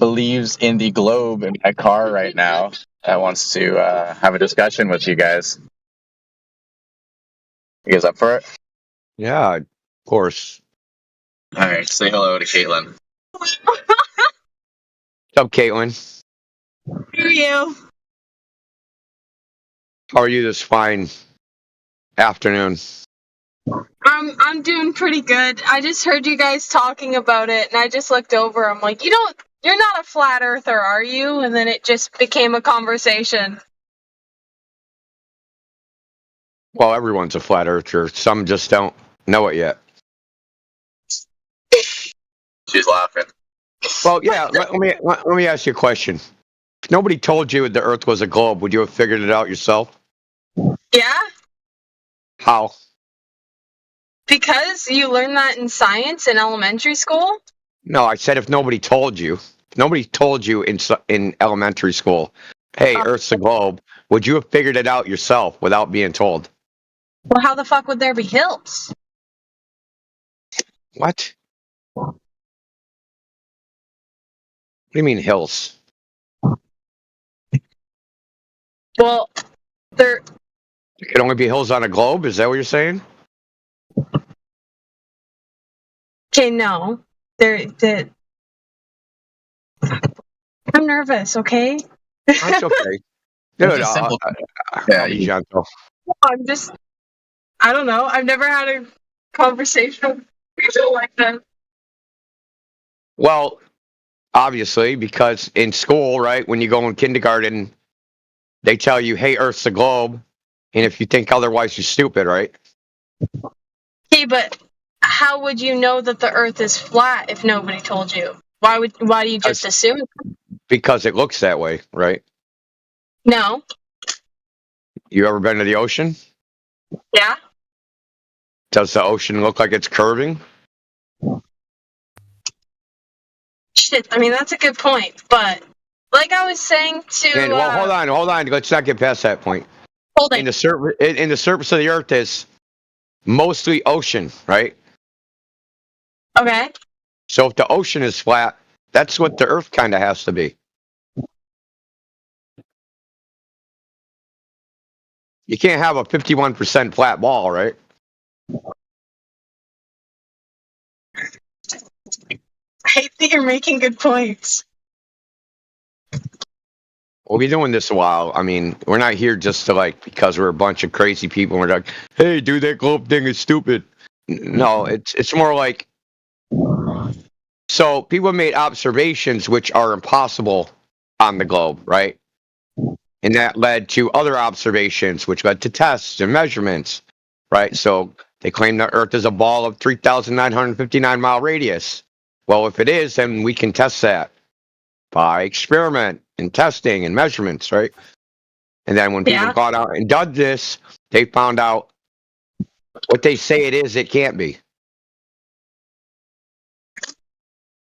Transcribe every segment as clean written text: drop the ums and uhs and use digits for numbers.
believes in the globe in my car right now that wants to have a discussion with you guys. You guys up for it? Yeah, of course. All right, say hello to Kaitlin. What's up, Kaitlin? How are you? How are you this fine afternoon? I'm doing pretty good. I just heard you guys talking about it, and I just looked over. I'm like, you're not a flat earther, are you? And then it just became a conversation. Well, everyone's a flat earther. Some just don't know it yet. She's laughing. Well, yeah. Let me ask you a question. If nobody told you the Earth was a globe, would you have figured it out yourself? Yeah? How? Because you learn that in science in elementary school? No, I said if nobody told you. If nobody told you in elementary school, hey, Earth's a globe, would you have figured it out yourself without being told? Well, how the fuck would there be hills? What? What do you mean hills? Well, there There can only be hills on a globe? Is that what you're saying? okay, no. I'm nervous, okay? That's okay. Dude, It's a simple- I'll be gentle. I don't know. I've never had a conversation with people like that. Well, obviously, because in school, right, when you go in kindergarten, they tell you, hey, Earth's a globe. And if you think otherwise, you're stupid, right? Okay, but how would you know that the Earth is flat if nobody told you? Why do you just assume? Because it looks that way, right? No. You ever been to the ocean? Yeah. Does the ocean look like it's curving? Shit. I mean, that's a good point. But like I was saying to. And well, hold on. Let's not get past that point. Hold In the surface of the Earth is mostly ocean, right? Okay. So if the ocean is flat, that's what the Earth kind of has to be. You can't have a 51% flat ball, right? I hate that you're making good points. We'll be doing this a while. I mean, we're not here just to because we're a bunch of crazy people. And we're like, hey, dude, that globe thing is stupid. No, it's more like, so people have made observations which are impossible on the globe, right? And that led to other observations, which led to tests and measurements, right? So they claim the Earth is a ball of 3,959-mile radius. Well, if it is, then we can test that by experiment and testing and measurements, right? And then when people got out and did this, they found out what they say it is, it can't be.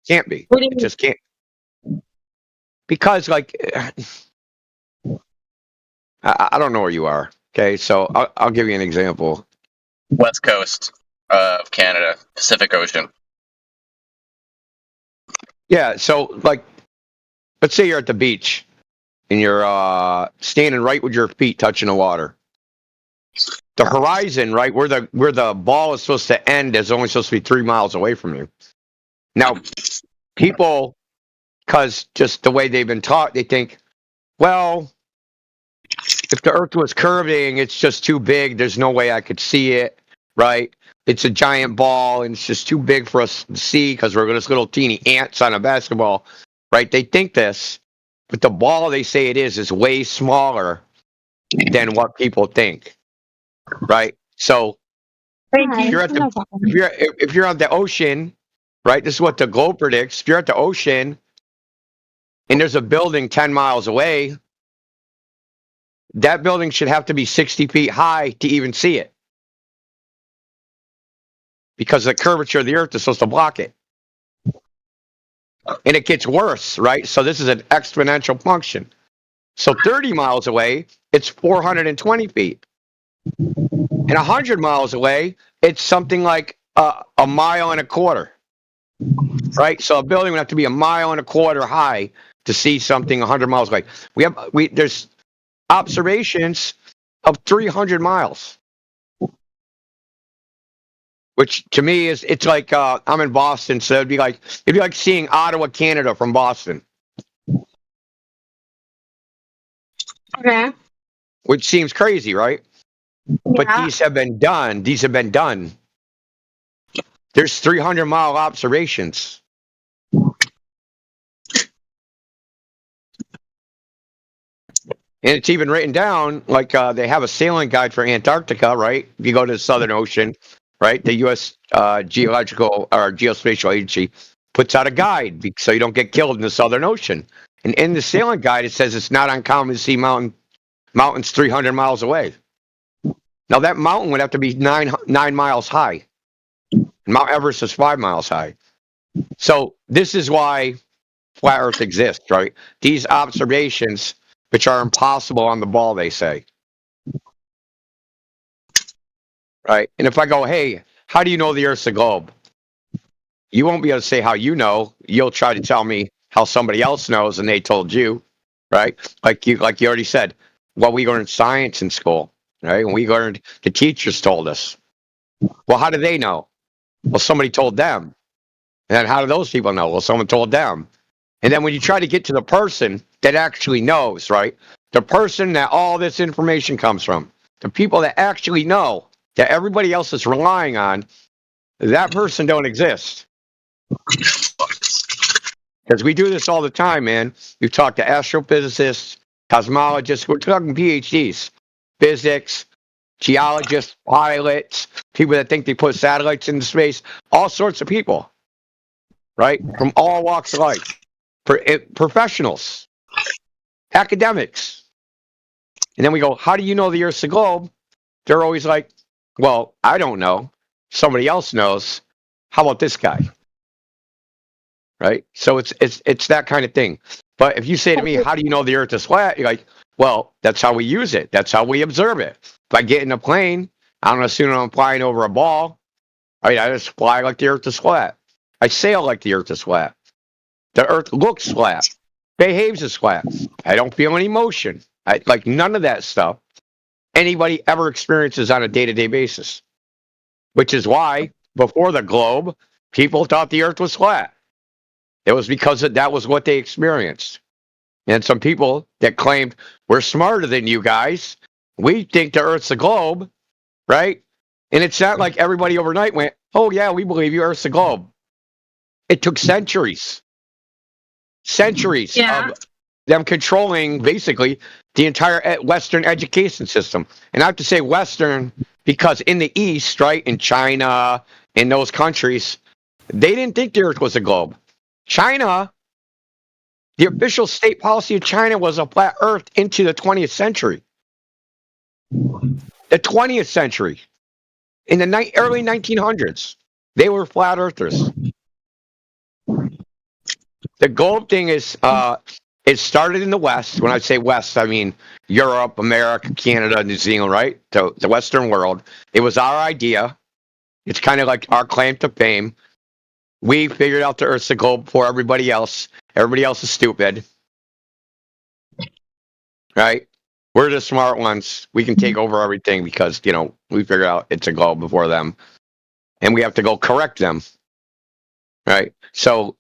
Can't be. It just can't. Because, I don't know where you are. Okay, so I'll give you an example. West Coast of Canada, Pacific Ocean. Yeah, so let's say you're at the beach and you're standing right with your feet touching the water. The horizon, right, where the ball is supposed to end, is only supposed to be 3 miles away from you. Now, people, because just the way they've been taught, they think, well, if the Earth was curving, it's just too big. There's no way I could see it, right? It's a giant ball, and it's just too big for us to see because we're just little teeny ants on a basketball, right? They think this, but the ball they say it is way smaller than what people think, right? So if you're on the ocean, right? This is what the globe predicts. If you're at the ocean and there's a building 10 miles away, that building should have to be 60 feet high to even see it. Because the curvature of the Earth is supposed to block it. And it gets worse, right? So this is an exponential function. So 30 miles away, it's 420 feet. And 100 miles away, it's something like a mile and a quarter. right? So a building would have to be 1.25 miles high to see something 100 miles away. There's observations of 300 miles, which to me it's like I'm in Boston, so it'd be like seeing Ottawa, Canada from Boston, Okay. which seems crazy, right? But Yeah. these have been done. These have been done. There's 300-mile observations. And it's even written down, like they have a sailing guide for Antarctica, right? If you go to the Southern Ocean, right? The U.S. Geological or Geospatial Agency puts out a guide so you don't get killed in the Southern Ocean. And in the sailing guide, it says it's not uncommon to see mountains 300 miles away. Now, that mountain would have to be 9 miles high. Mount Everest is 5 miles high. So this is why flat Earth exists, right? These observations, which are impossible on the ball, they say. Right? And if I go, hey, how do you know the Earth's a globe? You won't be able to say how you know. You'll try to tell me how somebody else knows and they told you, right? Like you already said, well, we learned science in school, right? And we learned the teachers told us. Well, how do they know? Well, somebody told them. And then how do those people know? Well, someone told them. And then when you try to get to the person that actually knows, right? The person that all this information comes from, the people that actually know that everybody else is relying on, that person don't exist. Because we do this all the time, man. We've talked to astrophysicists, cosmologists, we're talking PhDs, physics, geologists, pilots, people that think they put satellites into space, all sorts of people, right? From all walks of life, professionals, academics. And then we go, how do you know the Earth's a globe? They're always like, well, I don't know. Somebody else knows. How about this guy? Right? So it's that kind of thing. But if you say to me, how do you know the Earth is flat? You're like, well, that's how we use it. That's how we observe it. If I get in a plane, I don't assume I'm flying over a ball. Right? I just fly like the Earth is flat. I sail like the Earth is flat. The Earth looks flat, behaves as flat. I don't feel any motion. Like none of that stuff anybody ever experiences on a day-to-day basis. Which is why before the globe, people thought the Earth was flat. It was because that was what they experienced. And some people that claimed we're smarter than you guys, we think the Earth's a globe, right? And it's not like everybody overnight went, oh yeah, we believe you, Earth's a globe. It took centuries Yeah. of them controlling basically the entire Western education system. And I have to say Western because in the East, right, in China, in those countries, they didn't think the Earth was a globe. China, the official state policy of China was a flat Earth into the 20th century. The 20th century. In the early 1900s, they were flat earthers. The globe thing is, it started in the West. When I say West, I mean Europe, America, Canada, New Zealand, right? The Western world. It was our idea. It's kind of like our claim to fame. We figured out the Earth's a globe before everybody else. Everybody else is stupid. Right? We're the smart ones. We can take over everything because, we figured out it's a globe before them. And we have to go correct them. Right? So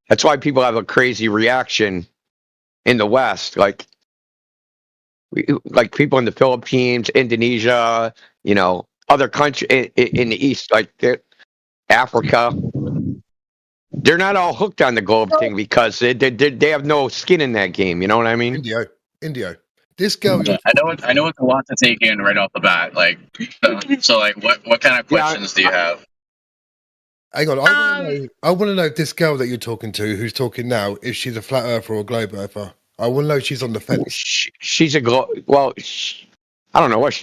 that's why people have a crazy reaction in the West. Like people in the Philippines, Indonesia, other countries in the East, like Africa. They're not all hooked on the globe thing because they have no skin in that game. You know what I mean? Indio. This girl. Yeah, I know it's a lot to take in right off the bat. Like, so like, what kind of questions do you have? Hang on, I want to know if this girl that you're talking to, who's talking now, if she's a flat earther or a globe earther. I want to know if she's on the fence. She's a globe. Well, I don't know what.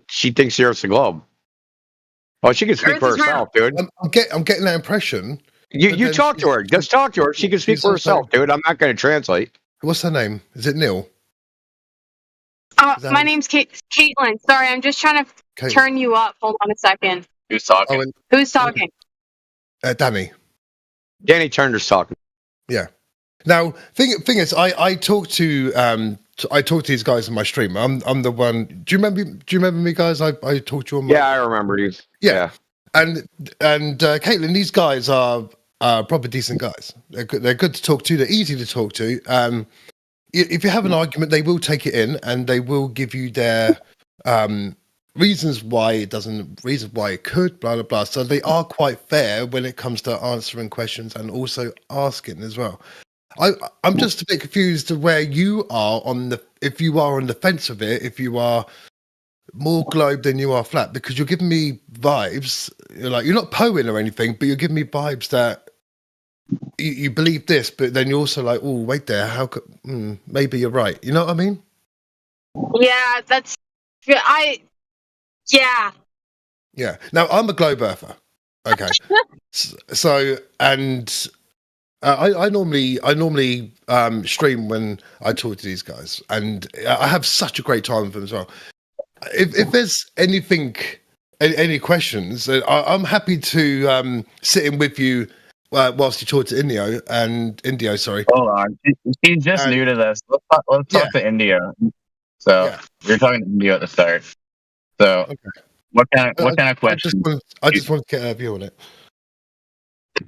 She thinks the Earth's a globe. Well, she can speak for herself, dude. I'm getting that impression. You talk to her. Just talk to her. She can speak for herself, dude. I'm not going to translate. What's her name? Is it Neil? My name's Kaitlin. Sorry, I'm just trying to turn you up. Hold on a second. Who's talking? Who's talking? Danny. Danny Turner's talking. Yeah. Now, thing is, I talk to these guys in my stream. I'm the one. Do you remember me, guys? I talked to you on my. Yeah, I remember you. Yeah. And Kaitlin, these guys are proper decent guys. They're good to talk to. They're easy to talk to. If you have an argument, they will take it in and they will give you their reasons why it could, blah blah blah. So they are quite fair when it comes to answering questions and also asking as well. I'm just a bit confused to where you are if you are on the fence of it, if you are more globe than you are flat, because you're giving me vibes. You're not poing or anything, but you're giving me vibes that you believe this, but then you're also like, oh, wait there, how could maybe you're right. You know what I mean? Yeah, yeah. Yeah. Now I'm a globe earther. Okay. So and I normally stream when I talk to these guys, and I have such a great time with them as well. If there's anything, any questions, I'm happy to sit in with you whilst you talk to Indio. Sorry. Hold on. He's just new to this. Let's talk to India. So you're talking to India at the start. So okay. what kind of questions? I just want to get a view on it.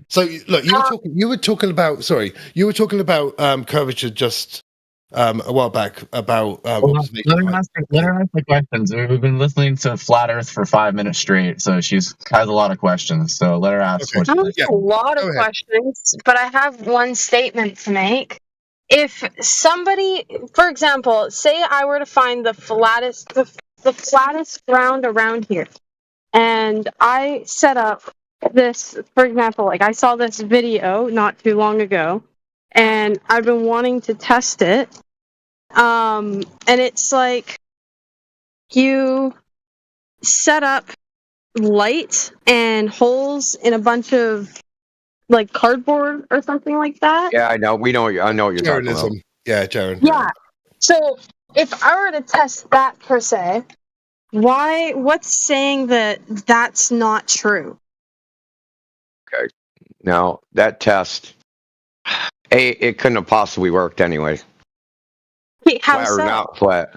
So look, you were talking about curvature just a while back about Let her ask the questions. We've been listening to Flat Earth for 5 minutes straight, so she's has a lot of questions. So let her ask. I don't have a lot of questions, but I have one statement to make. If somebody, for example, say I were to find the flattest ground around here, and I set up this, for example, like I saw this video not too long ago, and I've been wanting to test it. And it's like you set up light and holes in a bunch of like cardboard or something like that. Yeah, I know. I know what you're talking about. Yeah, Jaron. Yeah. So if I were to test that per se, what's saying that that's not true? Okay. Now that test, it couldn't have possibly worked anyway. Wait, how flat so? or not flat.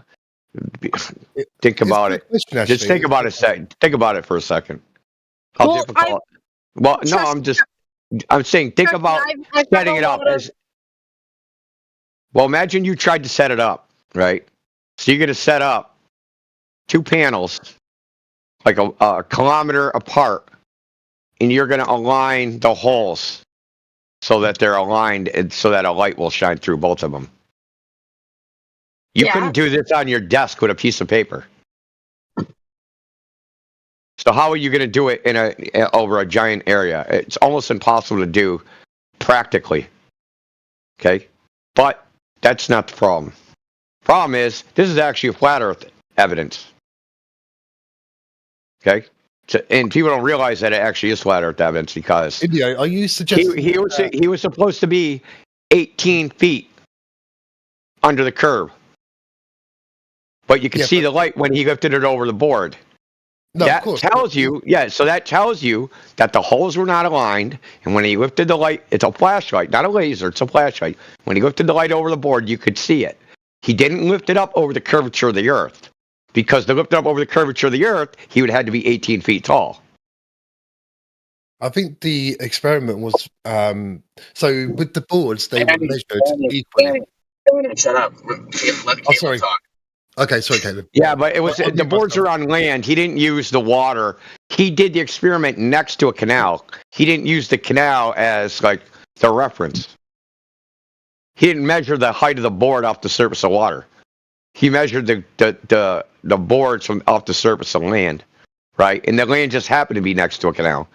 Think about it. Just think about it. Think about it for a second. How difficult? I'm saying think about setting it up as. Well, imagine you tried to set it up, right? So you're going to set up 2 panels, like a kilometer apart, and you're going to align the holes so that they're aligned and so that a light will shine through both of them. You couldn't do this on your desk with a piece of paper. So how are you going to do it over a giant area? It's almost impossible to do practically. Okay? But that's not the problem. Problem is, this is actually a flat Earth evidence. Okay? And people don't realize that it actually is flat Earth evidence because India, are you suggesting he was supposed to be 18 feet under the curve. But you could see the light when he lifted it over the board. No, that tells you, so that tells you that the holes were not aligned. And when he lifted the light, it's a flashlight, not a laser, it's a flashlight. When he lifted the light over the board, you could see it. He didn't lift it up over the curvature of the Earth. Because to lift it up over the curvature of the Earth, he would have had to be 18 feet tall. I think the experiment was, so with the boards, they were measured equally. Shut up. Sorry. Talk. Okay, sorry, Caleb. Yeah, but it was the boards are on land. He didn't use the water. He did the experiment next to a canal. He didn't use the canal as like the reference. He didn't measure the height of the board off the surface of water. He measured the boards from off the surface of land, right? And the land just happened to be next to a canal.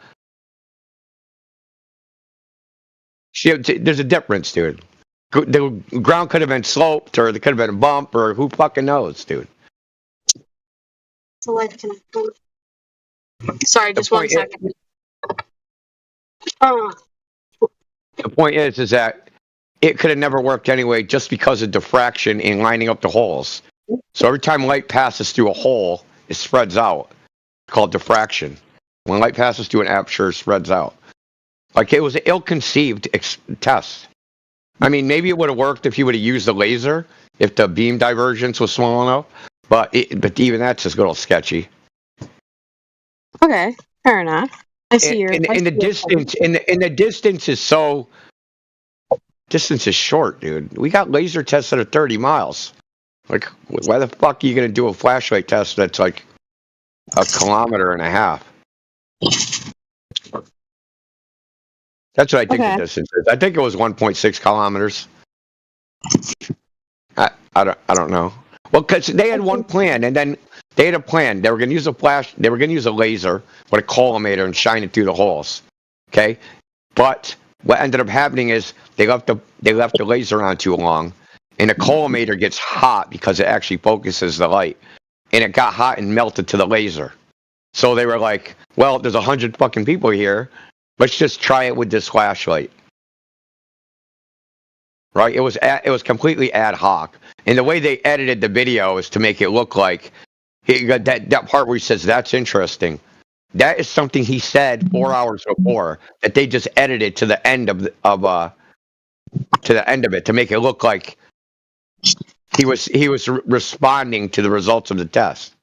There's a difference, dude. The ground could have been sloped, or there could have been a bump, or who fucking knows, dude. Sorry, just 1 second. The point is that it could have never worked anyway, just because of diffraction in lining up the holes. So every time light passes through a hole, it spreads out. It's called diffraction. When light passes through an aperture, it spreads out. Like, it was an ill-conceived test. I mean, maybe it would have worked if you would have used the laser, if the beam divergence was small enough. But even that's just a little sketchy. Okay, fair enough. I see your. In the distance, in the distance is so. Distance is short, dude. We got laser tests that are 30 miles. Like, why the fuck are you gonna do a flashlight test that's like 1.5 kilometers? That's what I think the distance is. I think it was 1.6 kilometers. I don't know. Well, because they had one plan, and then they had a plan. They were going to use a flash. They were going to use a laser with a collimator and shine it through the holes. Okay, but what ended up happening is they left the laser on too long, and the collimator gets hot because it actually focuses the light, and it got hot and melted to the laser. So they were like, "Well, there's 100 fucking people here. Let's just try it with this flashlight." Right? It was completely ad hoc, and the way they edited the video is to make it look like that part where he says that's interesting. That is something he said 4 hours before that they just edited to the end of it to make it look like he was responding to the results of the test.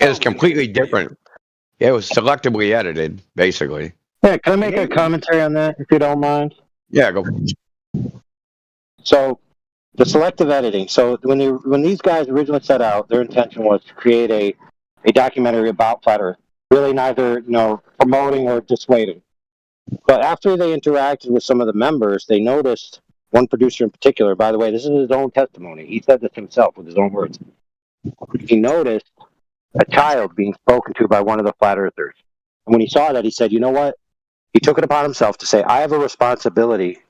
It was completely different. It was selectively edited, basically. Yeah, can I make a commentary on that, if you don't mind? Yeah, go. So, the selective editing. So, when these guys originally set out, their intention was to create a documentary about flat Earth, really neither promoting or dissuading. But after they interacted with some of the members, they noticed one producer in particular. By the way, this is his own testimony. He said this himself with his own words. He noticed a child being spoken to by one of the flat earthers, and when he saw that, he said, "You know what?" He took it upon himself to say, "I have a responsibility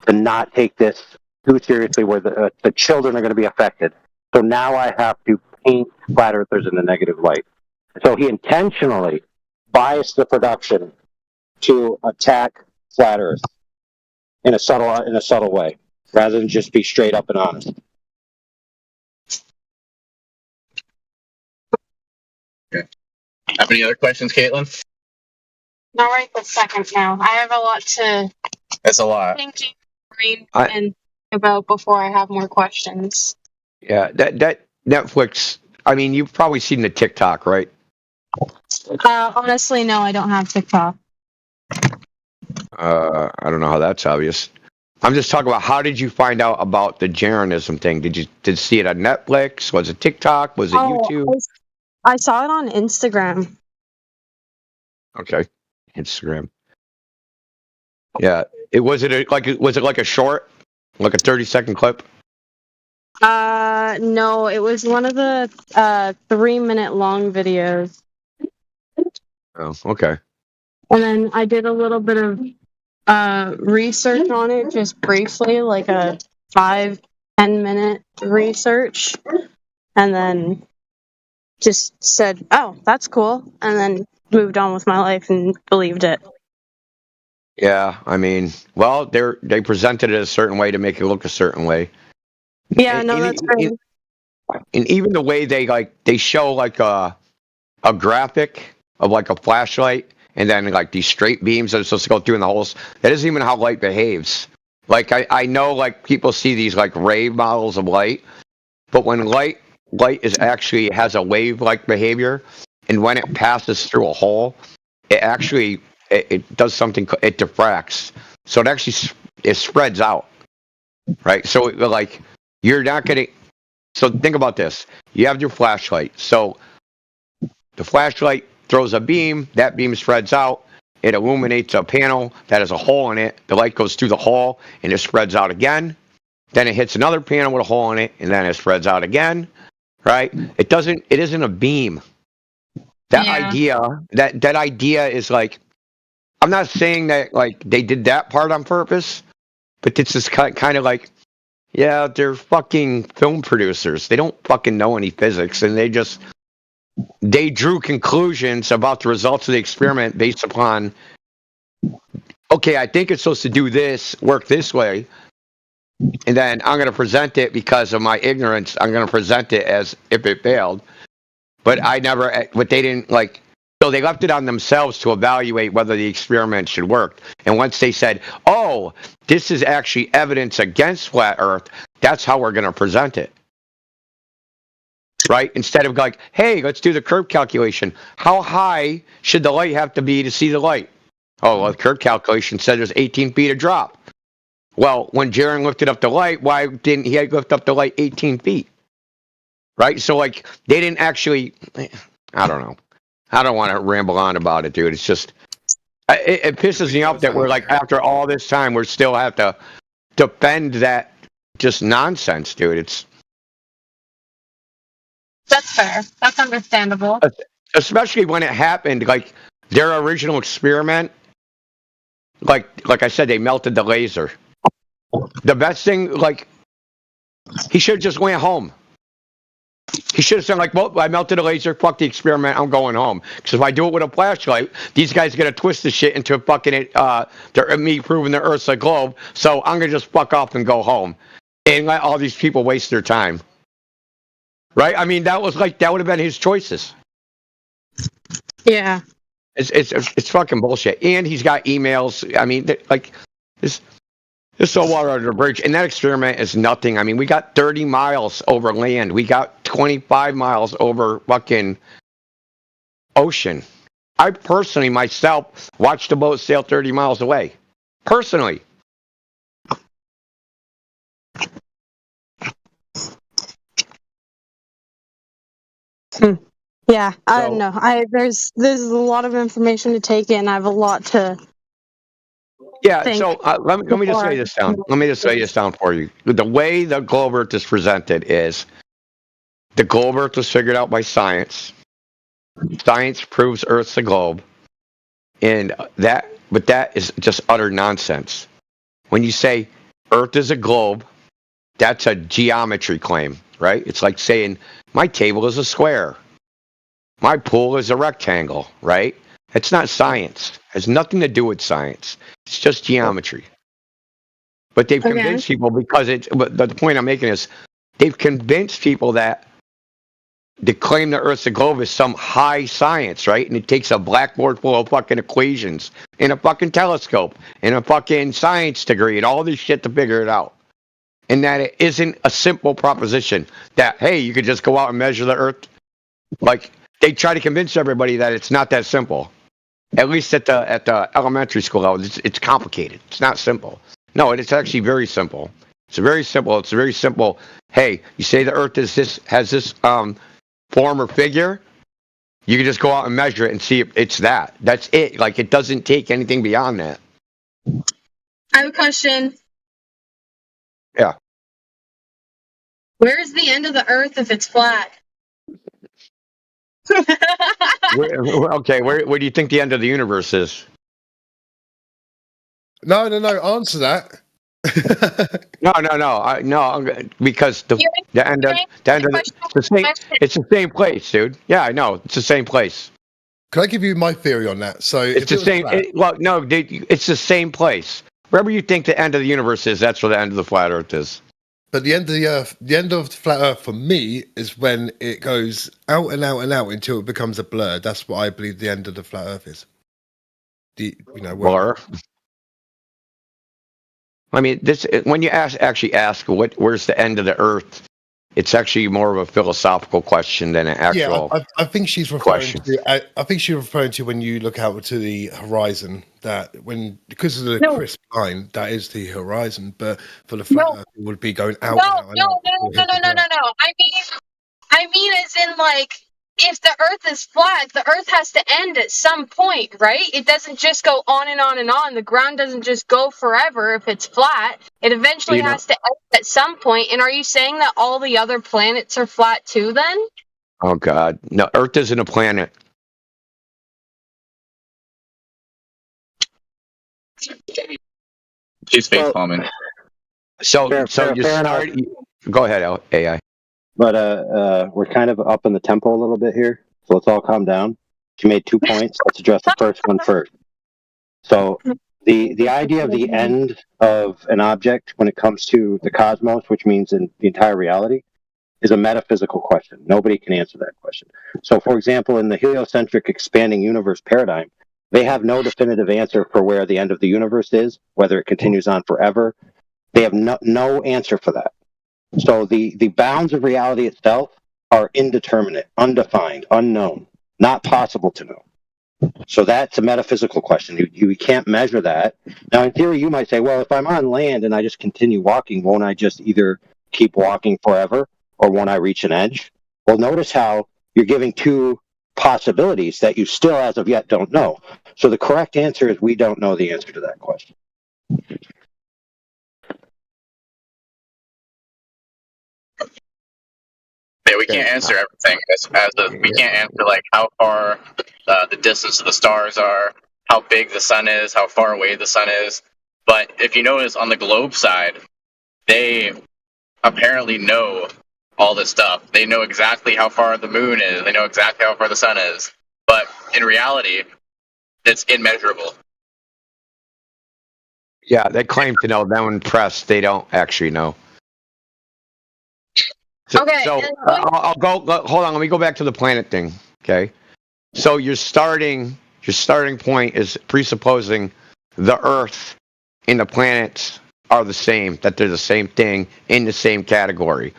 to not take this too seriously where the children are going to be affected. So now I have to paint flat earthers in a negative light." So he intentionally biased the production to attack flat earth in a subtle way, rather than just be straight up and honest. Okay. Have any other questions, Kaitlin? Not right this second now. I have a lot to That's a lot. think and about before I have more questions. Yeah, that Netflix. I mean, you've probably seen the TikTok, right? Honestly, no, I don't have TikTok. I don't know how that's obvious. I'm just talking about how did you find out about the Jeranism thing? Did you see it on Netflix? Was it TikTok? Was it YouTube? I saw it on Instagram. Okay, Instagram. Yeah, was it like a short, like a 30-second clip? No, it was one of the 3-minute long videos. Oh, okay. And then I did a little bit of research on it, just briefly, like a 5-10 minute research, and then just said, "Oh, that's cool," and then moved on with my life and believed it. Yeah, I mean, well, they presented it a certain way to make it look a certain way. Yeah, no, that's great. And even the way they show like a graphic of like a flashlight and then like these straight beams that are supposed to go through in the holes. That isn't even how light behaves. Like I know like people see these like ray models of light, but when light is actually has a wave like behavior, and when it passes through a hole, it actually it does something. It diffracts, so it spreads out, right? So like you're not getting. So think about this. You have your flashlight. So the flashlight throws a beam. That beam spreads out. It illuminates a panel that has a hole in it. The light goes through the hole and it spreads out again. Then it hits another panel with a hole in it and then it spreads out again. Right? It isn't a beam. That idea is like, I'm not saying that like they did that part on purpose, but it's just kind of like, yeah, they're fucking film producers. They don't fucking know any physics, and they drew conclusions about the results of the experiment based upon, okay, I think it's supposed to do this, work this way, and then I'm going to present it because of my ignorance. I'm going to present it as if it failed, but they didn't like. So they left it on themselves to evaluate whether the experiment should work. And once they said, oh, this is actually evidence against flat Earth, that's how we're going to present it. Right? Instead of like, hey, let's do the curve calculation. How high should the light have to be to see the light? Oh, well, the curve calculation said there's 18 feet of drop. Well, when Jaron lifted up the light, why didn't he lift up the light 18 feet? Right? So, like, they didn't actually, I don't know. I don't want to ramble on about it, dude. It's just, it pisses me off that we're like, after all this time, we still have to defend that just nonsense, dude. That's fair. That's understandable. Especially when it happened, like their original experiment, like I said, they melted the laser. The best thing, like, he should have just went home. He should have said, like, well, I melted a laser, fuck the experiment, I'm going home. Because if I do it with a flashlight, these guys are going to twist the shit into fucking me proving the Earth's a globe, so I'm going to just fuck off and go home. And let all these people waste their time. Right? I mean, that would have been his choices. Yeah. It's fucking bullshit. And he's got emails. I mean, like, this so water under the bridge. And that experiment is nothing. I mean, we got 30 miles over land. We got 25 miles over fucking ocean. I personally, myself, watched a boat sail 30 miles away. Personally. Yeah, I don't know. There's a lot of information to take in. I have a lot to. Yeah, think so let me just lay this down. Let me just lay this down for you. The way the globe Earth is presented is the globe Earth was figured out by science. Science proves Earth's a globe, but that is just utter nonsense. When you say Earth is a globe, that's a geometry claim, right? It's like saying my table is a square, my pool is a rectangle, right? It's not science. It has nothing to do with science. It's just geometry. But they've convinced people but the point I'm making is they've convinced people that the claim the Earth's a globe is some high science, right? And it takes a blackboard full of fucking equations and a fucking telescope and a fucking science degree and all this shit to figure it out. And that it isn't a simple proposition that, hey, you could just go out and measure the Earth. Like, they try to convince everybody that it's not that simple. At least at the elementary school level, it's complicated. It's not simple. No, it's actually very simple. It's very simple. Hey, you say the Earth has this form or figure. You can just go out and measure it and see if it's that. That's it. Like, it doesn't take anything beyond that. I have a question. Yeah. Where's the end of the Earth if it's flat? Where do you think the end of the universe is? No. Answer that. No. Because the end of it's the same place, dude. Yeah, I know. It's the same place. Can I give you my theory on that? So it's the same. It's the same place. Wherever you think the end of the universe is, that's where the end of the flat Earth is. But the end of the Earth, the end of the flat Earth for me is when it goes out and out and out until it becomes a blur. That's what I believe the end of the flat Earth is. Blur. I mean, when you actually ask where's the end of the Earth, it's actually more of a philosophical question than an actual. Yeah, I think she's referring to. I think she's referring to when you look out to the horizon. That because of the crisp line, that is the horizon. But for the flat Earth, it would be going out. No. I mean, as in, like, if the Earth is flat, the Earth has to end at some point, right? It doesn't just go on and on and on. The ground doesn't just go forever if it's flat. It eventually has to end at some point. And are you saying that all the other planets are flat too, then? Oh, God. No, Earth isn't a planet. She's face palming. So you start. Go ahead, AI. But we're kind of up in the tempo a little bit here, so let's all calm down. She made 2 points. Let's address the first one first. So the idea of the end of an object when it comes to the cosmos, which means in the entire reality, is a metaphysical question. Nobody can answer that question. So, for example, in the heliocentric expanding universe paradigm, they have no definitive answer for where the end of the universe is, whether it continues on forever. They have no answer for that. So the bounds of reality itself are indeterminate, undefined, unknown, not possible to know. So that's a metaphysical question. You can't measure that. Now, in theory, you might say, well, if I'm on land and I just continue walking, won't I just either keep walking forever or won't I reach an edge? Well, notice how you're giving two possibilities that you still, as of yet, don't know. So the correct answer is we don't know the answer to that question. Yeah, we can't answer everything. We can't answer like how far the distance of the stars are, how big the sun is, how far away the sun is. But if you notice on the globe side, they apparently know all this stuff. They know exactly how far the moon is. They know exactly how far the sun is. But in reality, it's immeasurable. Yeah, they claim to know. Then when pressed, they don't actually know. Okay, So and I'll go. Hold on. Let me go back to the planet thing. Okay. So your starting point is presupposing the Earth and the planets are the same, that they're the same thing in the same category.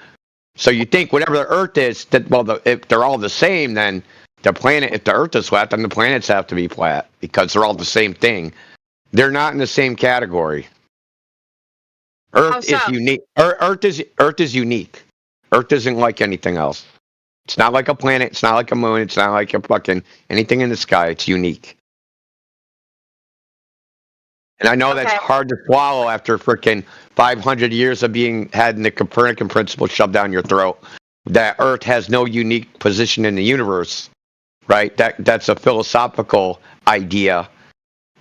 So you think whatever the Earth is, that if they're all the same, then the planet, if the Earth is flat, then the planets have to be flat because they're all the same thing. They're not in the same category. Earth is unique. Earth is unique. Earth isn't like anything else. It's not like a planet. It's not like a moon. It's not like a fucking anything in the sky. It's unique. And I know that's hard to swallow after freaking 500 years of being had in the Copernican principle shoved down your throat. That Earth has no unique position in the universe, right? That's a philosophical idea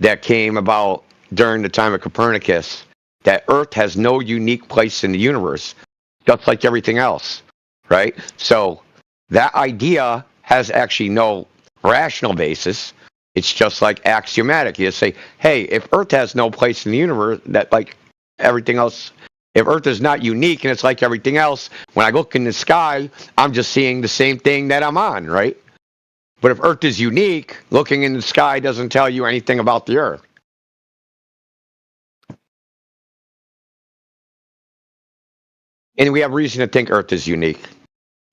that came about during the time of Copernicus. That Earth has no unique place in the universe, just like everything else, right? So that idea has actually no rational basis. It's just like axiomatic. You say, hey, if Earth has no place in the universe, that like everything else, if Earth is not unique and it's like everything else, when I look in the sky, I'm just seeing the same thing that I'm on, right? But if Earth is unique, looking in the sky doesn't tell you anything about the Earth. And we have reason to think Earth is unique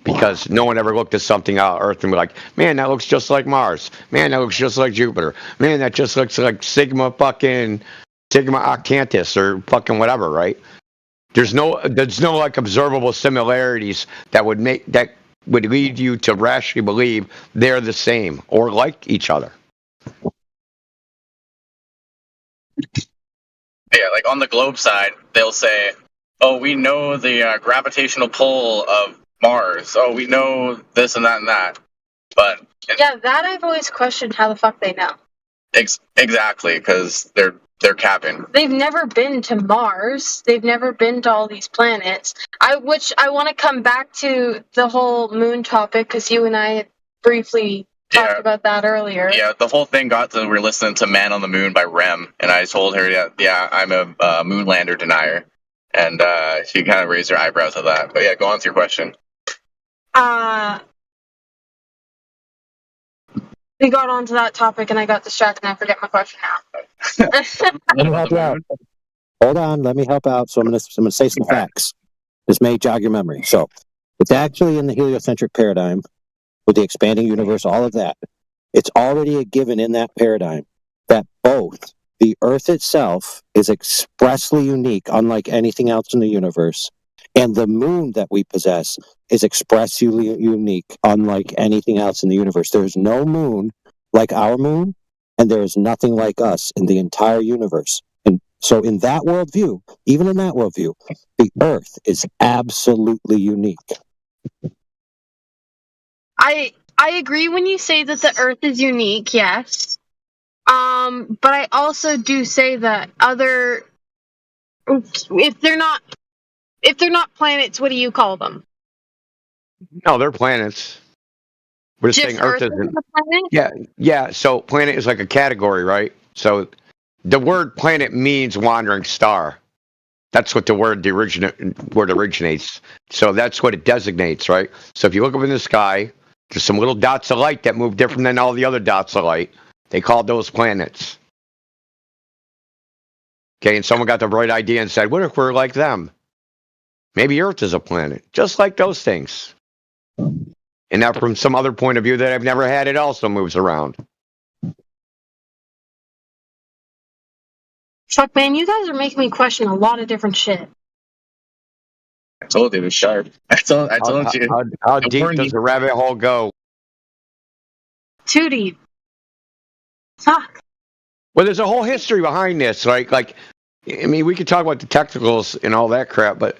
because no one ever looked at something out of Earth and be like, man, that looks just like Mars. Man, that looks just like Jupiter. Man, that just looks like Sigma Octantis or fucking whatever, right? There's no like observable similarities that would lead you to rationally believe they're the same or like each other. Yeah, like on the globe side, they'll say, oh, we know the gravitational pull of Mars. Oh, we know this and that and that. But yeah, that I've always questioned how the fuck they know. Exactly, because they're capping. They've never been to Mars. They've never been to all these planets. Which I want to come back to the whole moon topic because you and I had briefly talked about that earlier. Yeah, the whole thing got to we're listening to "Man on the Moon" by Rem, and I told her, yeah, I'm a moonlander denier, and she kind of raised her eyebrows at that. But yeah, go on to your question. We got onto that topic, and I got distracted, and I forget my question now. Let me help you out. Hold on, let me help out. So I'm going to say some facts. This may jog your memory. So it's actually in the heliocentric paradigm with the expanding universe, all of that. It's already a given in that paradigm that both the Earth itself is expressly unique, unlike anything else in the universe, and the moon that we possess is expressly unique, unlike anything else in the universe. There's no moon like our moon, and there is nothing like us in the entire universe. And so in that worldview, even in that worldview, the Earth is absolutely unique. I agree when you say that the Earth is unique, yes. But I also do say that if they're not planets, what do you call them? No, they're planets. We're just saying Earth isn't a planet? Yeah. So planet is like a category, right? So the word planet means wandering star. That's what the word originates. So that's what it designates, right? So if you look up in the sky, there's some little dots of light that move different than all the other dots of light. They called those planets. Okay, and someone got the bright idea and said, what if we're like them? Maybe Earth is a planet, just like those things. And now from some other point of view that I've never had, it also moves around. Chuck, man, you guys are making me question a lot of different shit. I told you it was sharp. I told you. How deep does the rabbit hole go? Too deep. Fuck. Well, there's a whole history behind this. Like, I mean, we could talk about the technicals and all that crap, but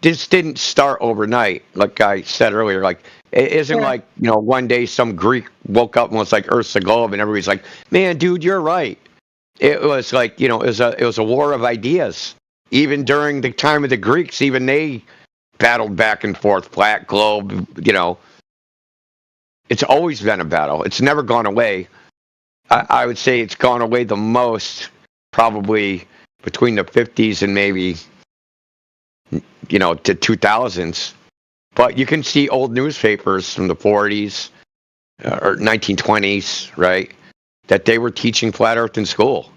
this didn't start overnight. Like I said earlier, like it isn't like, one day some Greek woke up and was like, Earth's a globe, and everybody's like, man, dude, you're right. It was like, it was a war of ideas. Even during the time of the Greeks, even they battled back and forth, flat globe, It's always been a battle. It's never gone away. I would say it's gone away the most probably between the 50s and maybe, to 2000s. But you can see old newspapers from the 40s or 1920s, right, that they were teaching flat Earth in school.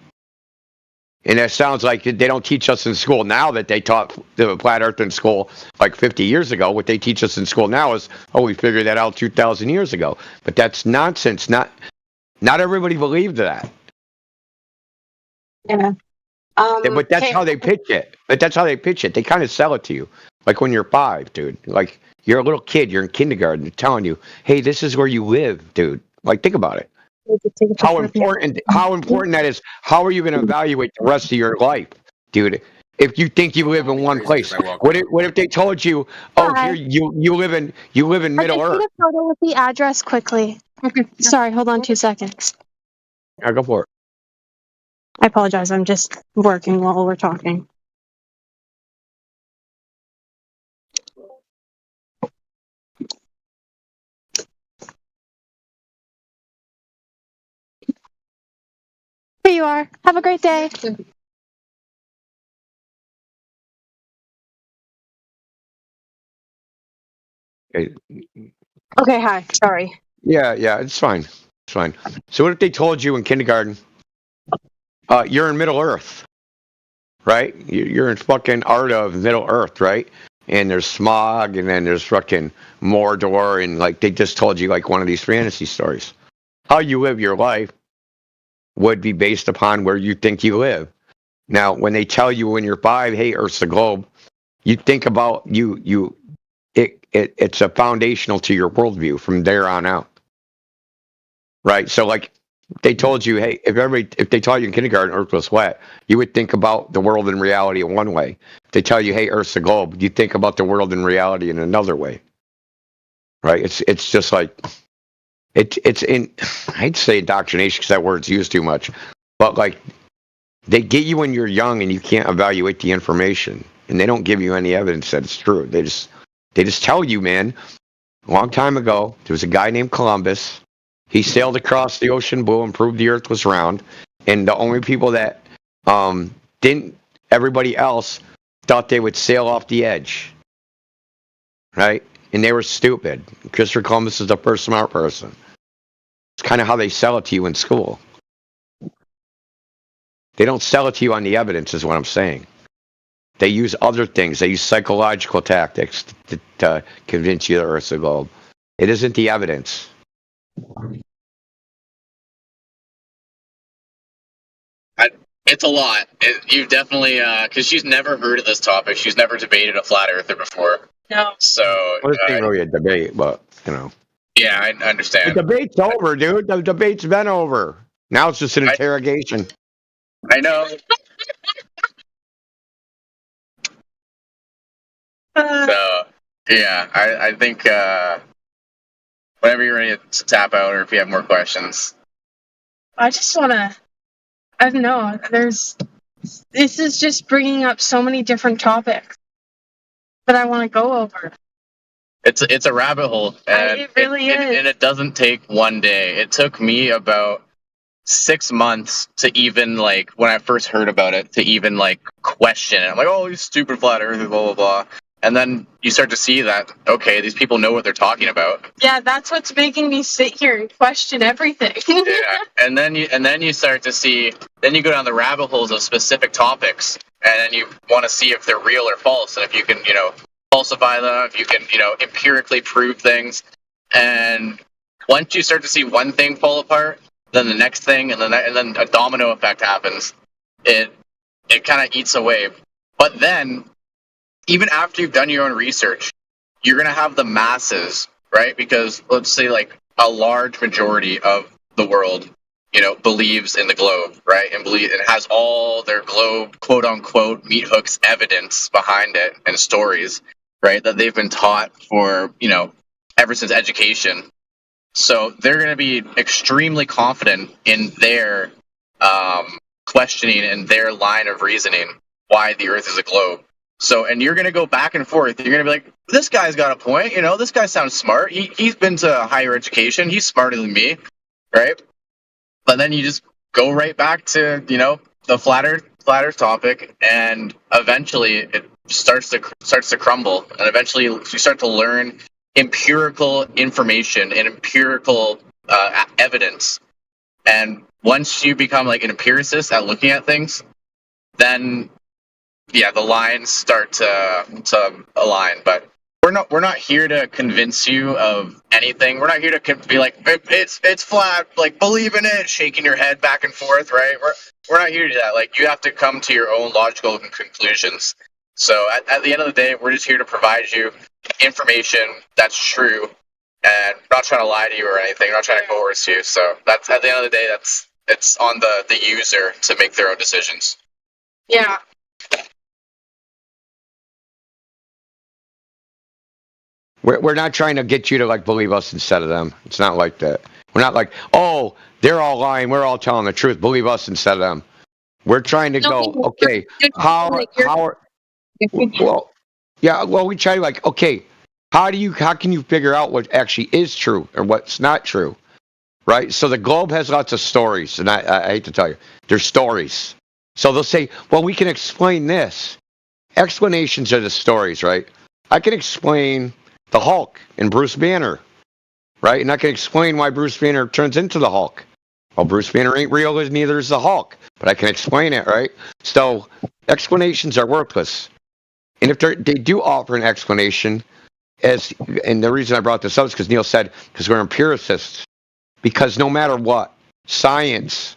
And it sounds like they don't teach us in school now that they taught the flat Earth in school like 50 years ago. What they teach us in school now is, we figured that out 2,000 years ago. But that's nonsense. Not everybody believed that. Yeah. But that's how they pitch it. They kind of sell it to you. Like when you're 5, dude. Like you're a little kid. You're in kindergarten. They're telling you, hey, this is where you live, dude. Like, think about it. How important that is. How are you going to evaluate the rest of your life, dude? If you think you live in one place, what if they told you, here you live in Middle Earth? I just need a photo with the address quickly. Okay. Sorry, hold on 2 seconds. Yeah, go for it. I apologize. I'm just working while we're talking. Here you are. Have a great day. Okay, hi. Sorry. Yeah, it's fine. It's fine. So what if they told you in kindergarten, you're in Middle Earth, right? You're in fucking art of Middle Earth, right? And there's smog, and then there's fucking Mordor, and like they just told you like one of these fantasy stories. How you live your life would be based upon where you think you live. Now, when they tell you when you're 5, hey, Earth's the globe, you think about it's a foundational to your worldview from there on out. Right? So like they told you, hey, if they taught you in kindergarten Earth was flat, you would think about the world in reality in one way. If they tell you, hey, Earth's a globe, you think about the world in reality in another way. Right? It's just like it's in, I'd say indoctrination because that word's used too much. But like they get you when you're young and you can't evaluate the information, and they don't give you any evidence that it's true. They just tell you, man, a long time ago, there was a guy named Columbus. He sailed across the ocean blue and proved the earth was round. And the only people that didn't, everybody else thought they would sail off the edge. Right? And they were stupid. Christopher Columbus is the first smart person. It's kind of how they sell it to you in school. They don't sell it to you on the evidence, is what I'm saying. They use other things. They use psychological tactics to convince you the Earth's a globe. It isn't the evidence. It's a lot. You definitely, because she's never heard of this topic. She's never debated a flat earther before. No. So. Well, this ain't really a debate, but, Yeah, I understand. The debate's over, dude. The debate's been over. Now it's just an interrogation. I know. So, yeah, I think whenever you're ready to tap out or if you have more questions. I just want to, I don't know, this is just bringing up so many different topics that I want to go over. It's a rabbit hole. And it really is. And it doesn't take one day. It took me about 6 months to even like when I first heard about it to even like question it. I'm like, oh, you stupid flat earthers, blah blah blah. And then you start to see that okay, these people know what they're talking about. Yeah, that's what's making me sit here and question everything. Yeah, and then you start to see. Then you go down the rabbit holes of specific topics, and then you want to see if they're real or false, and if you can, falsify them, if you can, empirically prove things. And once you start to see one thing fall apart, then the next thing, and then a domino effect happens. It kind of eats away. But then, even after you've done your own research, you're gonna have the masses, right? Because let's say like a large majority of the world, believes in the globe, right? And has all their globe quote unquote meat hooks evidence behind it and stories, right? That they've been taught for, ever since education. So they're going to be extremely confident in their questioning and their line of reasoning why the Earth is a globe. So, and you're going to go back and forth. You're going to be like, this guy's got a point. This guy sounds smart. He's been to higher education. He's smarter than me, right? But then you just go right back to, the flat Earth topic, and eventually it starts to crumble, and eventually you start to learn empirical information and empirical evidence. And once you become like an empiricist at looking at things, then the lines start to align. But we're not here to convince you of anything. We're not here to be like it's flat, like believe in it, shaking your head back and forth, right? We're not here to do that. Like you have to come to your own logical conclusions. So at the end of the day, we're just here to provide you information that's true, and we're not trying to lie to you or anything. We're not trying to coerce you. So that's at the end of the day, it's on the user to make their own decisions. Yeah. We're not trying to get you to like believe us instead of them. It's not like that. We're not like, oh, they're all lying. We're all telling the truth. Believe us instead of them. We're trying to go, okay, how well, yeah, well, we try like, okay, how can you figure out what actually is true or what's not true, right? So the globe has lots of stories, and I hate to tell you, there's stories. So they'll say, well, we can explain this. Explanations are the stories, right? I can explain the Hulk and Bruce Banner, right? And I can explain why Bruce Banner turns into the Hulk. Well, Bruce Banner ain't real, neither is the Hulk, but I can explain it, right? So explanations are worthless. And if they do offer an explanation, and the reason I brought this up is because Neil said, because we're empiricists, because no matter what, science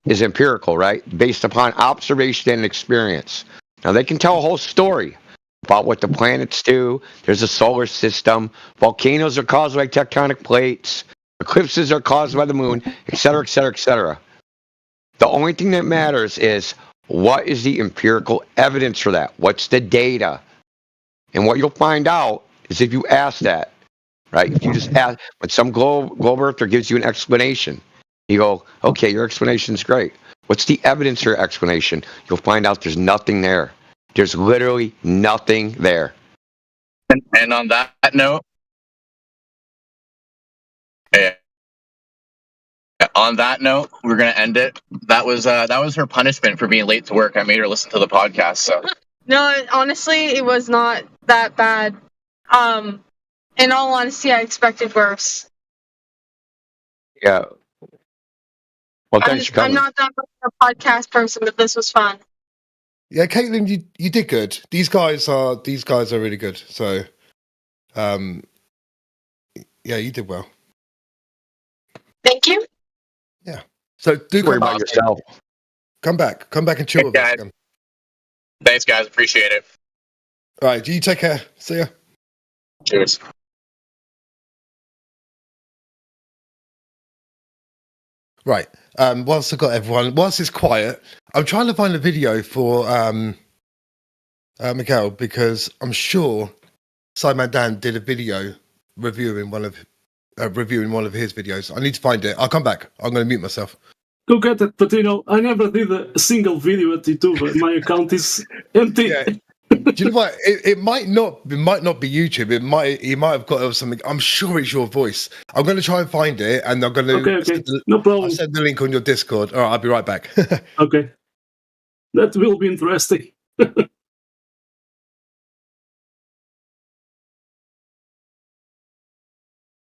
is empirical, right? Based upon observation and experience. Now, they can tell a whole story about what the planets do. There's a solar system. Volcanoes are caused by tectonic plates. Eclipses are caused by the moon, et cetera, et cetera, et cetera. The only thing that matters is what is the empirical evidence for that? What's the data? And what you'll find out is if you ask that, right? If you just ask, when some globe earther gives you an explanation, you go, okay, your explanation's great. What's the evidence for your explanation? You'll find out there's nothing there. There's literally nothing there. And on that note, we're gonna end it. That was her punishment for being late to work. I made her listen to the podcast. So No, honestly, it was not that bad. In all honesty, I expected worse. Yeah. Well, thanks for coming. I'm not that much of a podcast person, but this was fun. Yeah, Kaitlin, you did good. These guys are really good. So, yeah, you did well. Thank you. Yeah. So do worry about yourself. Come back and chill with us again. Thanks, guys. Appreciate it. All right. You take care. See ya. Cheers. Right. Whilst it's quiet, I'm trying to find a video for Miguel, because I'm sure Simon Dan did a video reviewing one of his videos. I need to find it. I'll come back. I'm going to mute myself. Go get it, but I never did a single video at YouTube. My account is empty. Yeah. you know what? It might not be YouTube. He might have got something. I'm sure it's your voice. I'm going to try and find it, and I'm going to. Okay. No problem. I'll send the link on your Discord. All right, I'll be right back. Okay, that will be interesting.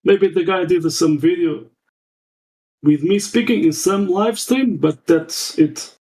Maybe the guy did some video with me speaking in some live stream, but that's it.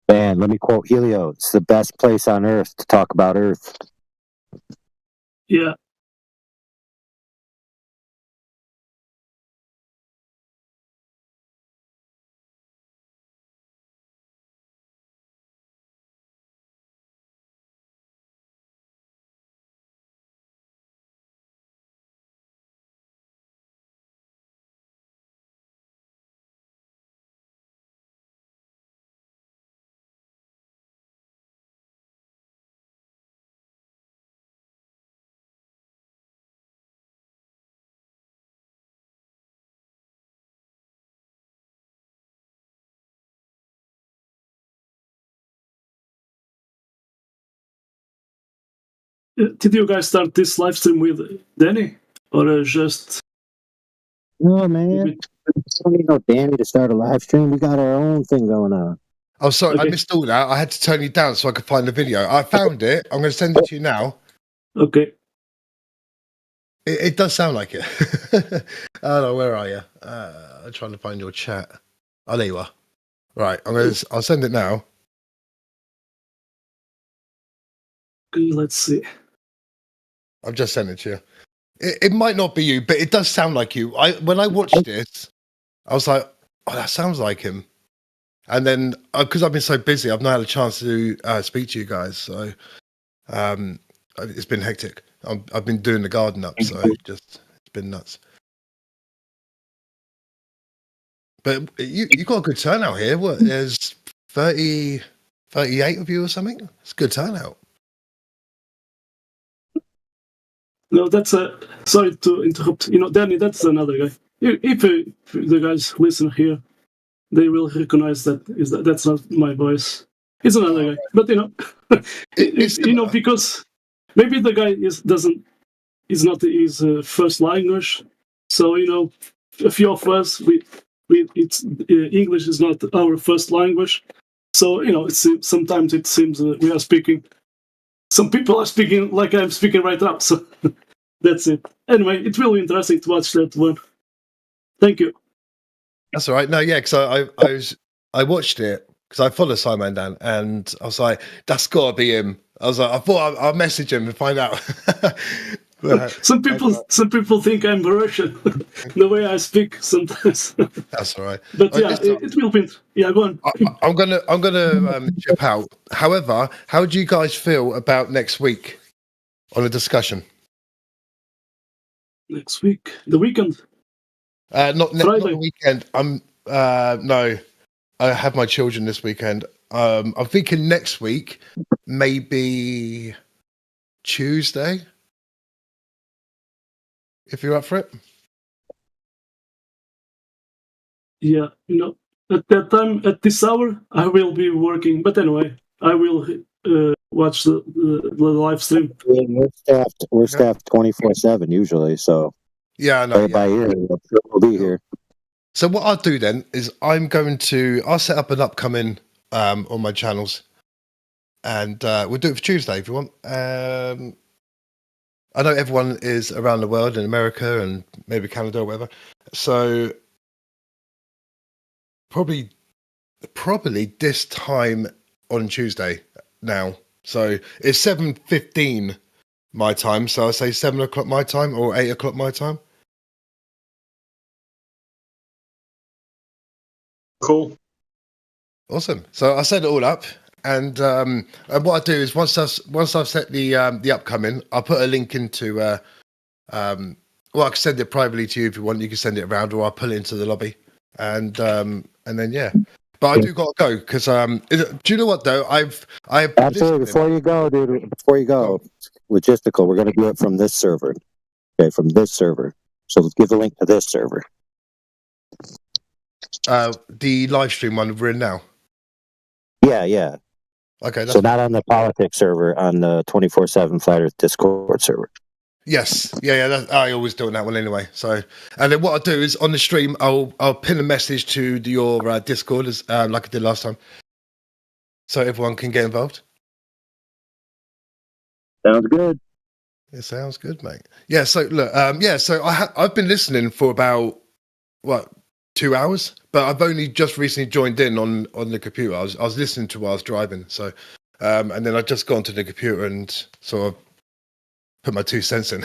Man, let me quote Helio. It's the best place on earth to talk about Earth. Yeah. Did you guys start this live stream with Danny, or just? No, man. We don't need no Danny to start a live stream. We got our own thing going on. Oh, sorry, I missed all that. I had to turn you down so I could find the video. I found it. I'm going to send it to you now. Okay. It does sound like it. I don't know, where are you? I'm trying to find your chat. Oh, there you are. Right, I'll send it now. Okay, let's see. I've just sent it to you. It might not be you, but it does sound like you. When I watched this, I was like, "Oh, that sounds like him." And then, because I've been so busy, I've not had a chance to speak to you guys. So, it's been hectic. I've been doing the garden up, so it's been nuts. But you got a good turnout here. What? There's 38 of you or something. It's a good turnout. No, that's sorry to interrupt. Danny, that's another guy. If the guys listen here, they will recognize that's not my voice. It's another guy. But because maybe the guy is not his first language. So a few of us it's English is not our first language. So sometimes it seems we are speaking. Some people are speaking like I'm speaking right now. So that's it. Anyway, it will be interesting to watch that one. Thank you. That's all right. No, yeah, because I watched it because I follow Simon Dan, and I was like, that's got to be him. I was like, I thought I'll message him and find out. Some people think I'm Russian, the way I speak sometimes. That's all right. But it will be. Yeah, go on. I'm gonna chip out. However, how do you guys feel about next week on a discussion? Next week, the weekend. Not the weekend. No, I have my children this weekend. I'm thinking next week, maybe Tuesday. If you're up for it. Yeah, at that time, at this hour, I will be working. But anyway, I will watch the live stream. We're staffed 24/7 usually, so yeah, I know. By ear, we'll be here. So what I'll do then is I'll set up an upcoming on my channels, and we'll do it for Tuesday if you want. I know everyone is around the world in America and maybe Canada or whatever. So probably this time on Tuesday now. So it's 7:15 my time. So I say 7 o'clock my time or 8 o'clock my time. Cool. Awesome. So I set it all up, and what I do is once I've set the upcoming, I'll put a link into. Well, I can send it privately to you if you want. You can send it around, or I'll pull it into the lobby, and then yeah. But I do got to go because do you know what though? I've Absolutely. Before you go, dude. Before you go, logistical. We're going to do it from this server. Okay, from this server. So let's give the link to this server. The live stream one we're in now. Yeah. Okay. That's So not on the politics server, on the 24/7 Flat Earth Discord server. Yes, yeah. I always do on that one anyway. So, and then what I'll do is on the stream, I'll pin a message to your Discord as like I did last time, so everyone can get involved. Sounds good. It sounds good, mate. Yeah. So look, So I've been listening for about 2 hours, but I've only just recently joined in on the computer. I was listening to while I was driving. So, and then I just got onto the computer and sort of put my 2 cents in.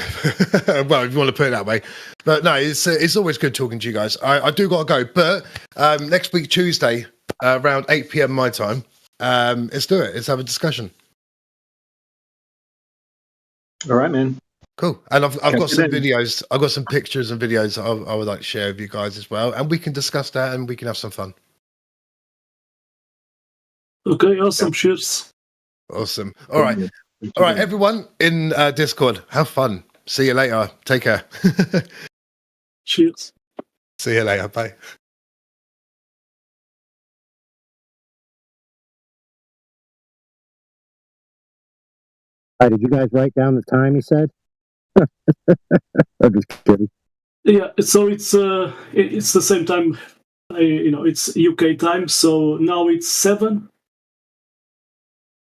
Well, if you want to put it that way. But no, it's always good talking to you guys. I do got to go, but next week Tuesday around 8 p.m. my time, let's do it. Let's have a discussion. All right, man. Cool. And I've got some in. videos. I've got some pictures and videos I would like to share with you guys as well, and we can discuss that and we can have some fun. Okay, awesome. Cheers. Awesome. All right, everyone in Discord, have fun. See you later. Take care. Cheers. See you later. Bye. All right, did you guys write down the time he said? I'm just kidding. Yeah, so it's the same time. It's UK time. So now it's 7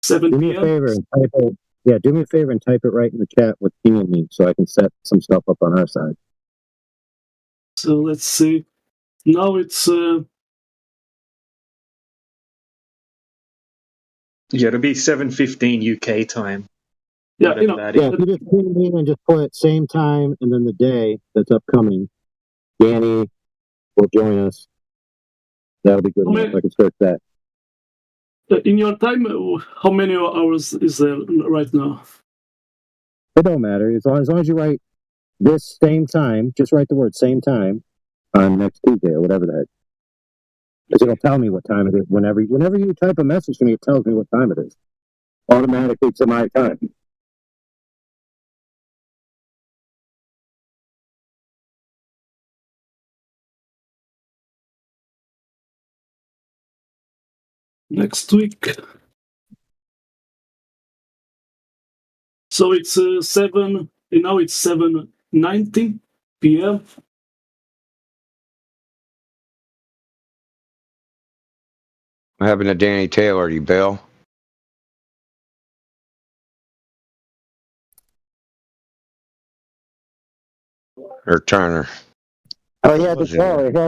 Do me a p.m. favor and type it. Yeah, do me a favor and type it right in the chat with King and me, so I can set some stuff up on our side. So let's see. Now it's Yeah, it'll be 7:15 UK time. yeah, That Yeah, is. if you just ping me and just put same time and then the day that's upcoming, Danny will join us. That'll be good Okay. enough. I can search that. In your time. How many hours is there right now? It don't matter as long as you write this same time. Just write the word same time on next Tuesday or whatever the heck. Because it'll tell me what time it is. Whenever you type a message to me, it tells me what time it is. Automatically to my time. Next week. So it's 7. And now it's 7:19 p.m. What happened to Danny Taylor? You bail? Or Turner? Oh, he had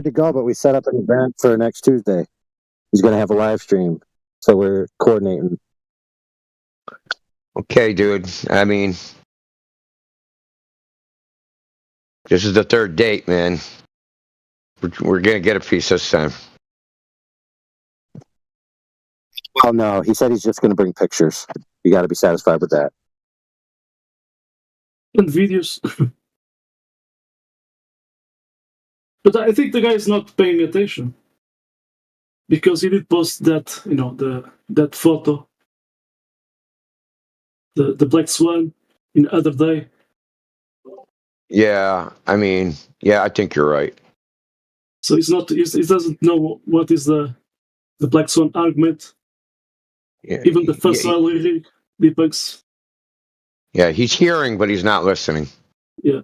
to go, but we set up an event for next Tuesday. He's going to have a live stream, so we're coordinating. Okay, dude. I mean, this is the third date, man. We're gonna get a piece this time. Well, no, he said he's just going to bring pictures. You got to be satisfied with that. And videos. But I think the guy is not paying attention because he did post that, that photo, the black swan, in other day. Yeah, I mean, yeah, I think you're right. So he's not. He doesn't know what is the black swan argument. Yeah, Even the first lyric debunks. Yeah, he's hearing, but he's not listening. Yeah.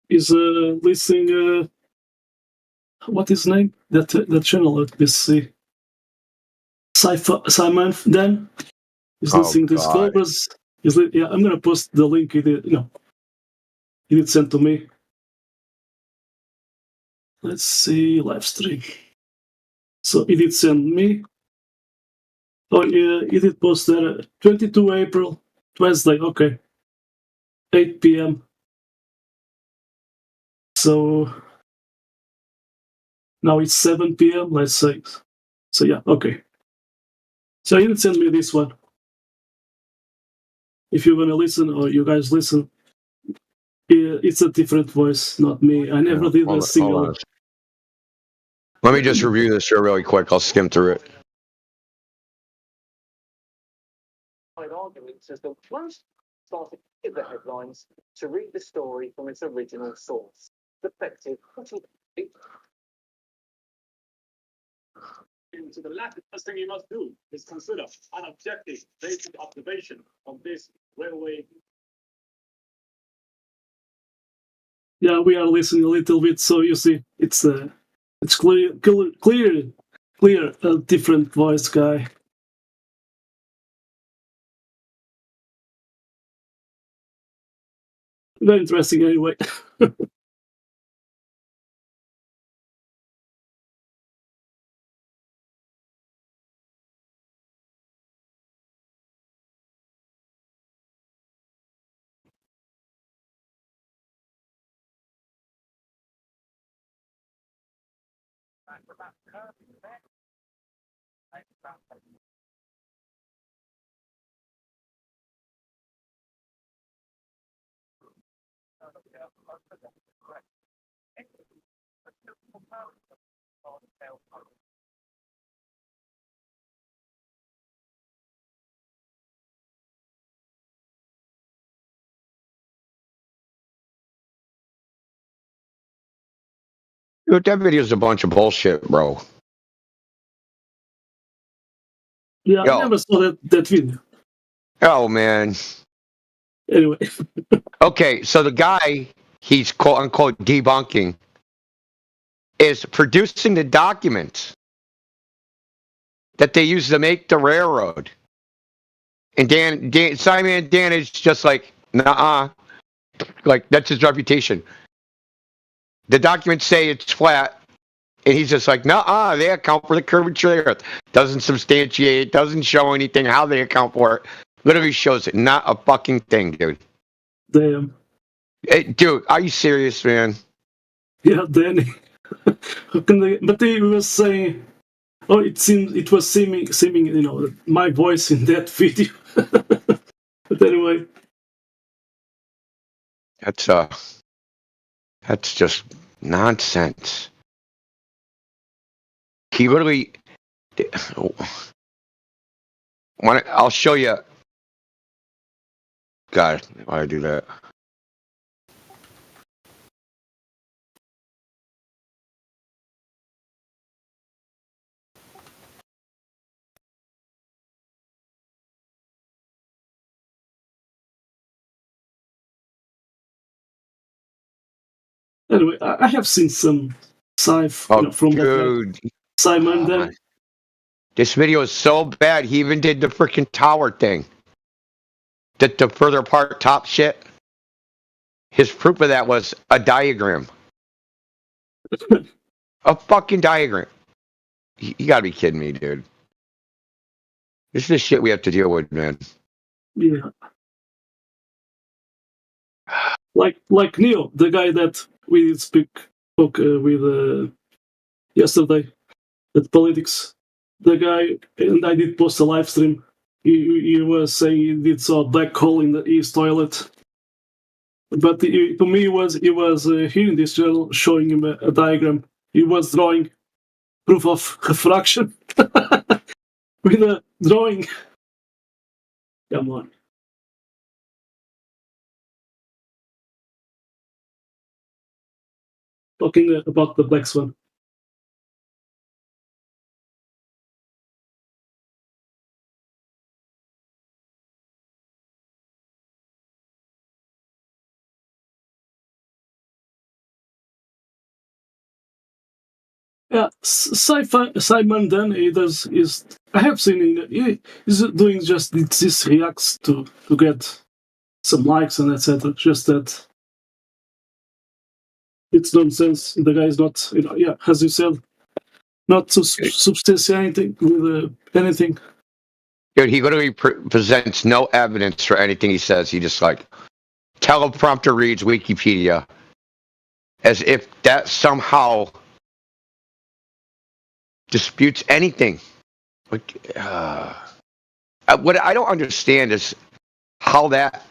He's listening. What is his name? That channel. Let me see. Simon Dan is listening to Scholars. Yeah, I'm gonna post the link. He did send to me. Let's see, live stream. So he did send me. Oh, yeah, he did post there. 22 April, Wednesday. Okay, 8 p.m. So Now it's 7 p.m. Let's say. So yeah, okay. So he didn't send me this one. If you're gonna listen or you guys listen, it's a different voice, not me. I never did a single. Let me just review this here really quick. I'll skim through it. Arguments as the most started to the headlines to read the story from its original source. Defective. To the left, the first thing you must do is consider an objective basic observation of this railway. Yeah, we are listening a little bit, so you see, it's clear, a different voice guy. Very interesting, anyway. Dude, that video is a bunch of bullshit, bro. Yeah, Yo. I never saw that video. Oh, man. Anyway. Okay, so the guy he's quote unquote debunking is producing the documents that they use to make the railroad. And Simon Dan is just like, nah, like that's his reputation. The documents say it's flat, and he's just like, nah, they account for the curvature of the earth. Doesn't substantiate, doesn't show anything how they account for it. Literally shows it. Not a fucking thing, dude. Damn. Hey, dude, are you serious, man? Yeah, Danny. But he was saying, oh, it was seeming, my voice in that video. But anyway. That's just nonsense. He literally. I'll show you. God, why I do that? Anyway, I have seen some from dude. that Simon. Then this video is so bad. He even did the freaking tower thing. The further apart top shit. His proof of that was a diagram. A fucking diagram. You gotta be kidding me, dude. This is the shit we have to deal with, man. Yeah. Like Neil, the guy that we spoke with yesterday at politics. The guy, and I did post a live stream. He was saying he did saw a black hole in his toilet. But to me, he was here in this channel showing him a diagram. He was drawing proof of refraction with a drawing. Come on. Talking about the black swan. Yeah, Simon then I have seen he's doing just this reacts to get some likes and etc. Just that it's nonsense. The guy is not, as you said, not substantiating with anything. Dude, he literally presents no evidence for anything he says. He just like teleprompter reads Wikipedia as if that somehow disputes anything. What I don't understand is how that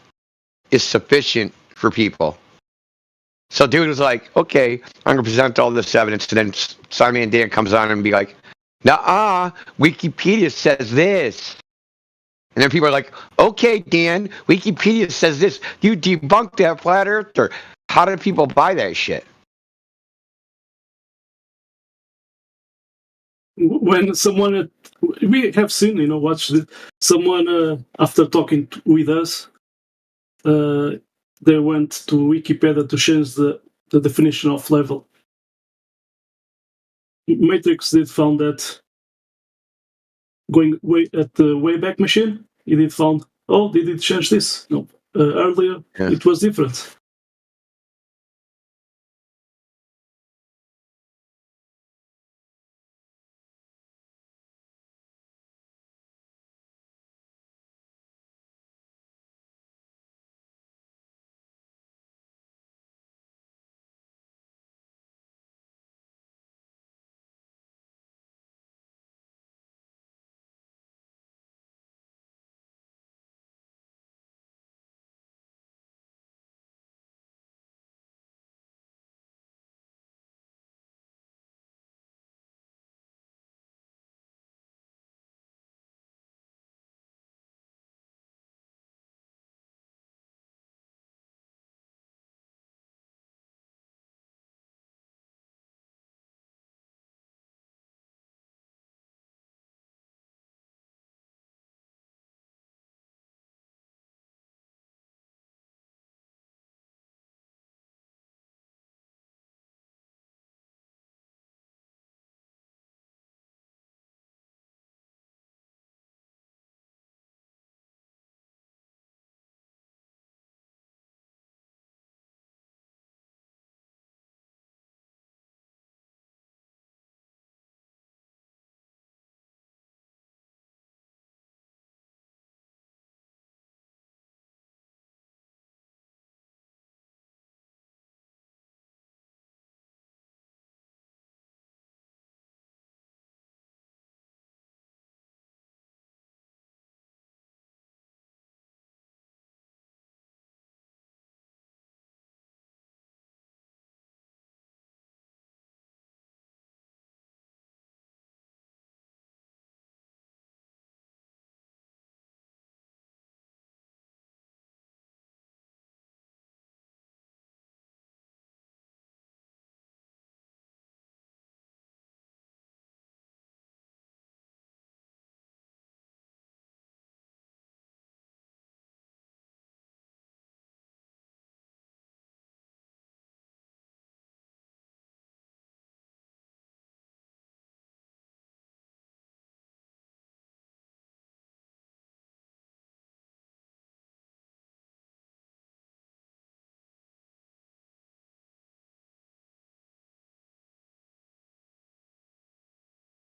is sufficient for people. So dude was like, okay, I'm gonna present all this evidence, and then Simon and Dan comes on and be like, nah, Wikipedia says this. And then people are like, okay, Dan, Wikipedia says this. You debunked that flat earther. How do people buy that shit? When someone, we have seen, watched someone after talking with us, they went to Wikipedia to change the definition of level. Matrix did found that going at the Wayback Machine, he did found, oh, they did change this. No, earlier it was different.